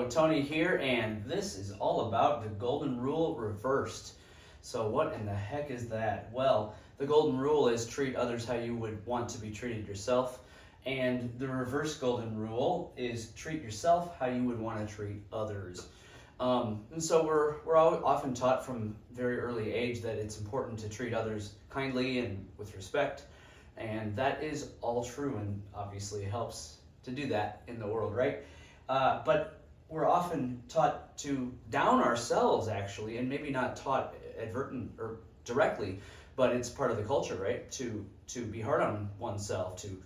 So Tony here, and this is all about the golden rule reversed. So what in the heck is that? Well, the golden rule is treat others how you would want to be treated yourself, and the reverse golden rule is treat yourself how you would want to treat others. And so we're all often taught from very early age that it's important to treat others kindly and with respect, and that is all true, and obviously helps to do that in the world, right? But we're often taught to down ourselves, actually, and maybe not taught advertent or directly, but it's part of the culture, right? To be hard on oneself, to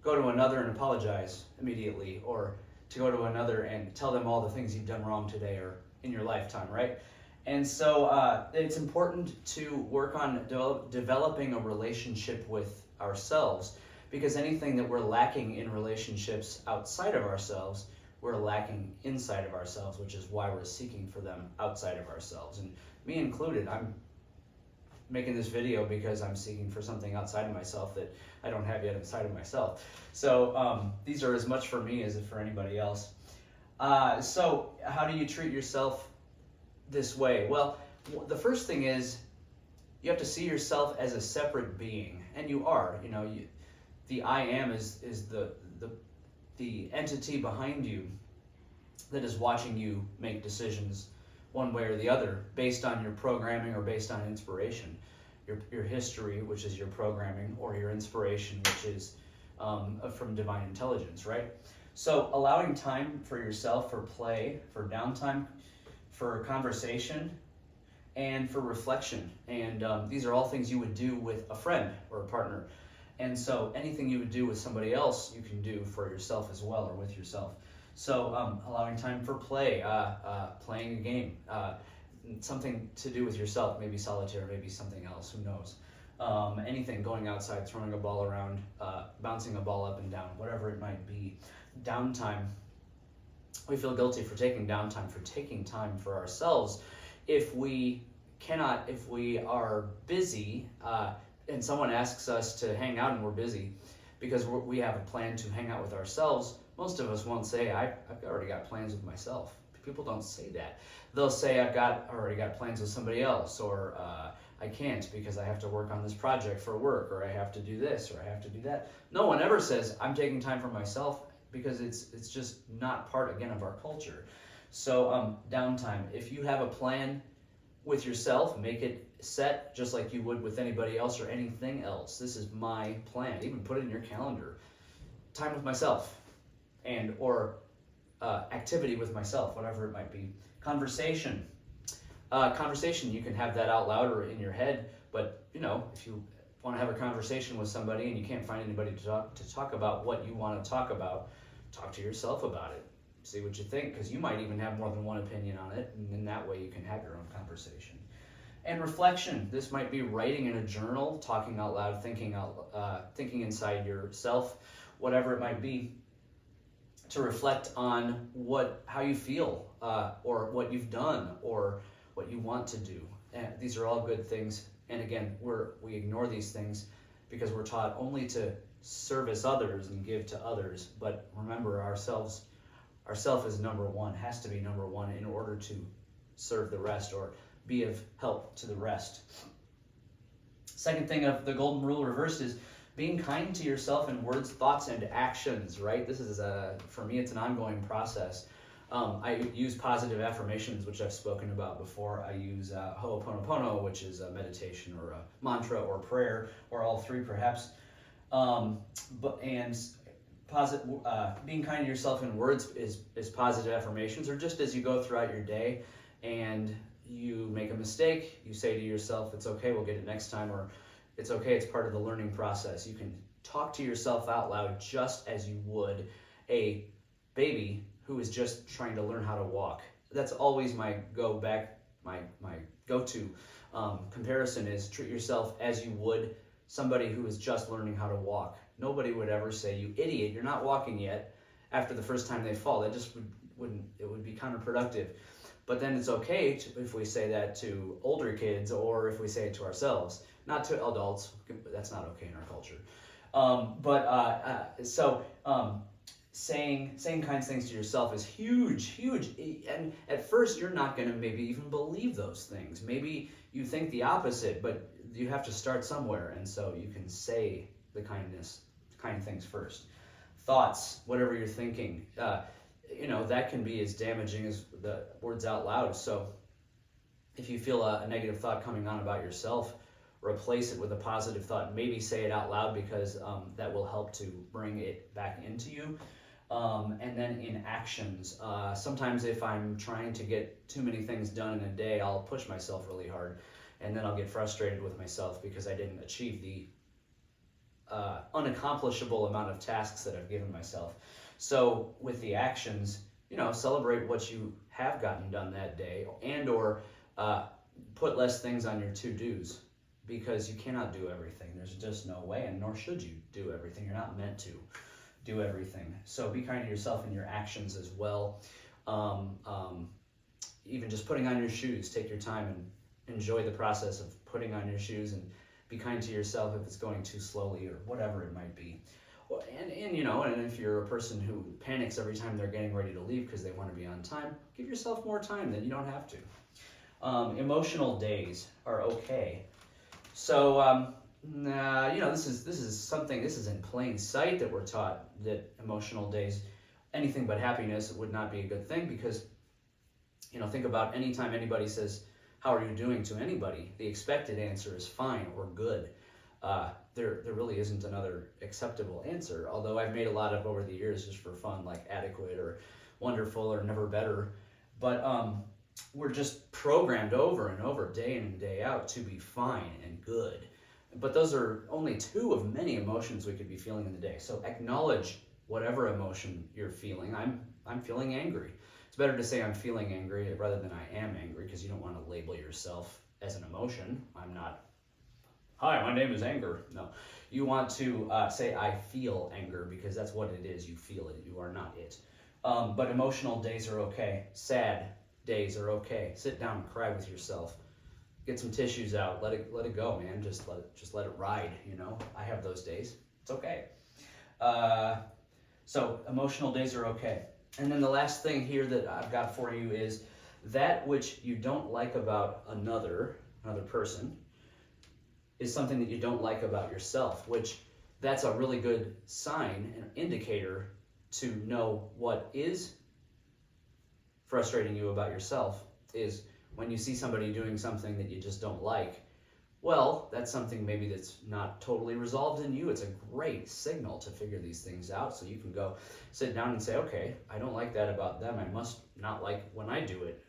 go to another and apologize immediately, or to go to another and tell them all the things you've done wrong today or in your lifetime, right? And so it's important to work on developing a relationship with ourselves, because anything that we're lacking in relationships outside of ourselves, we're lacking inside of ourselves, which is why we're seeking for them outside of ourselves. And me included, I'm making this video because I'm seeking for something outside of myself that I don't have yet inside of myself. So these are as much for me as for anybody else. So how do you treat yourself this way? Well, the first thing is you have to see yourself as a separate being, and you are. You know, the I am is the entity behind you that is watching you make decisions one way or the other based on your programming or based on inspiration. Your history, which is your programming, or your inspiration, which is from divine intelligence, right? So allowing time for yourself, for play, for downtime, for conversation, and for reflection. And these are all things you would do with a friend or a partner. And so anything you would do with somebody else, you can do for yourself as well, or with yourself. So allowing time for play, playing a game, something to do with yourself, maybe solitaire, maybe something else, who knows. Anything, going outside, throwing a ball around, bouncing a ball up and down, whatever it might be. Downtime. We feel guilty for taking downtime, for taking time for ourselves. If we are busy, and someone asks us to hang out and we're busy because we have a plan to hang out with ourselves, most of us won't say, I've already got plans with myself. People don't say that. They'll say, I've already got plans with somebody else, or I can't because I have to work on this project for work, or I have to do this, or I have to do that. No one ever says, I'm taking time for myself, because it's just not part, again, of our culture. So downtime. If you have a plan with yourself, make it set just like you would with anybody else or anything else. This is my plan. Even put it in your calendar. Time with myself, and or activity with myself, whatever it might be. Conversation. Conversation, you can have that out loud or in your head, but you know, if you want to have a conversation with somebody and you can't find anybody to talk about what you want to talk about, talk to yourself about it. See what you think, because you might even have more than one opinion on it, and in that way you can have your own conversation. And reflection. This might be writing in a journal, talking out loud, thinking inside yourself, whatever it might be, to reflect on how you feel, or what you've done, or what you want to do. And these are all good things. And again, we ignore these things because we're taught only to service others and give to others. But remember, ourself is number one, has to be number one in order to serve the rest or be of help to the rest. Second thing of the golden rule reversed is being kind to yourself in words, thoughts, and actions, right? This is, for me, it's an ongoing process. I use positive affirmations, which I've spoken about before. I use Ho'oponopono, which is a meditation or a mantra or prayer, or all three perhaps. Being kind to yourself in words is positive affirmations, or just as you go throughout your day and you make a mistake, you say to yourself, it's okay, we'll get it next time, or it's okay, it's part of the learning process. You can talk to yourself out loud just as you would a baby who is just trying to learn how to walk. That's always my go-to comparison is treat yourself as you would somebody who is just learning how to walk. Nobody would ever say, you idiot, you're not walking yet, after the first time they fall. That just would be counterproductive. But then it's okay if we say that to older kids, or if we say it to ourselves, not to adults. That's not okay in our culture. saying kind things to yourself is huge. And at first, you're not going to maybe even believe those things. Maybe you think the opposite, but you have to start somewhere. And so you can say the kind things first. Thoughts, whatever you're thinking, that can be as damaging as the words out loud. So if you feel a negative thought coming on about yourself, replace it with a positive thought. Maybe say it out loud, because that will help to bring it back into you. And then in actions, sometimes if I'm trying to get too many things done in a day, I'll push myself really hard, and then I'll get frustrated with myself because I didn't achieve the unaccomplishable amount of tasks that I've given myself. So with the actions, celebrate what you have gotten done that day, and or put less things on your to-dos, because you cannot do everything. There's just no way, and nor should you do everything. You're not meant to do everything. So be kind to yourself in your actions as well. Even just putting on your shoes, take your time and enjoy the process of putting on your shoes, and be kind to yourself if it's going too slowly or whatever it might be. And if you're a person who panics every time they're getting ready to leave because they want to be on time, give yourself more time. Then you don't have to. Emotional days are okay. So this is in plain sight that we're taught that emotional days, anything but happiness, would not be a good thing, because think about anytime anybody says, "How are you doing?" to anybody, the expected answer is fine or good. There really isn't another acceptable answer, although I've made a lot of over the years just for fun, like adequate or wonderful or never better. But we're just programmed over and over, day in and day out, to be fine and good. But those are only two of many emotions we could be feeling in the day. So acknowledge whatever emotion you're feeling. I'm feeling angry. It's better to say I'm feeling angry rather than I am angry, because you don't want to label yourself as an emotion. I'm not, "Hi, my name is anger." No. You want to say I feel anger, because that's what it is. You feel it. You are not it. But emotional days are okay. Sad days are okay. Sit down and cry with yourself. Get some tissues out. Let it go, man. Just let it ride. I have those days. It's okay. So emotional days are okay. And then the last thing here that I've got for you is that which you don't like about another person is something that you don't like about yourself, which that's a really good sign and indicator to know what is frustrating you about yourself. Is when you see somebody doing something that you just don't like. Well, that's something maybe that's not totally resolved in you. It's a great signal to figure these things out, so you can go sit down and say, okay, I don't like that about them. I must not like when I do it,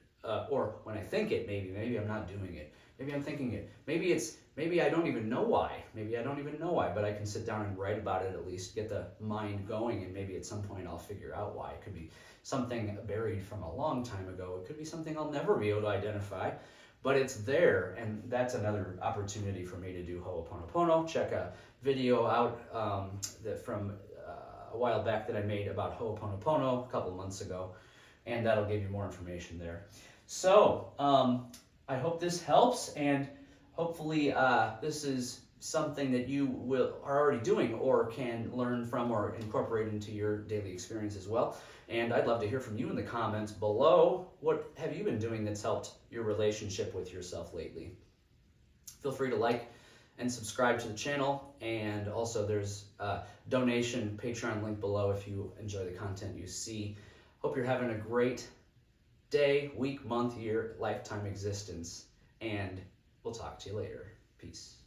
or when I think it. Maybe I'm not doing it. Maybe I'm thinking it. Maybe I don't even know why. But I can sit down and write about it, at least get the mind going, and maybe at some point I'll figure out why. It could be something buried from a long time ago. It could be something I'll never be able to identify, but it's there, and that's another opportunity for me to do Ho'oponopono. Check a video out from a while back that I made about Ho'oponopono a couple of months ago, and that'll give you more information there. So I hope this helps, and hopefully this is something that you are already doing or can learn from or incorporate into your daily experience as well. And I'd love to hear from you in the comments below. What have you been doing that's helped your relationship with yourself lately? Feel free to like and subscribe to the channel, and also there's a donation Patreon link below if you enjoy the content you see. Hope you're having a great day, week, month, year, lifetime existence, and we'll talk to you later. Peace.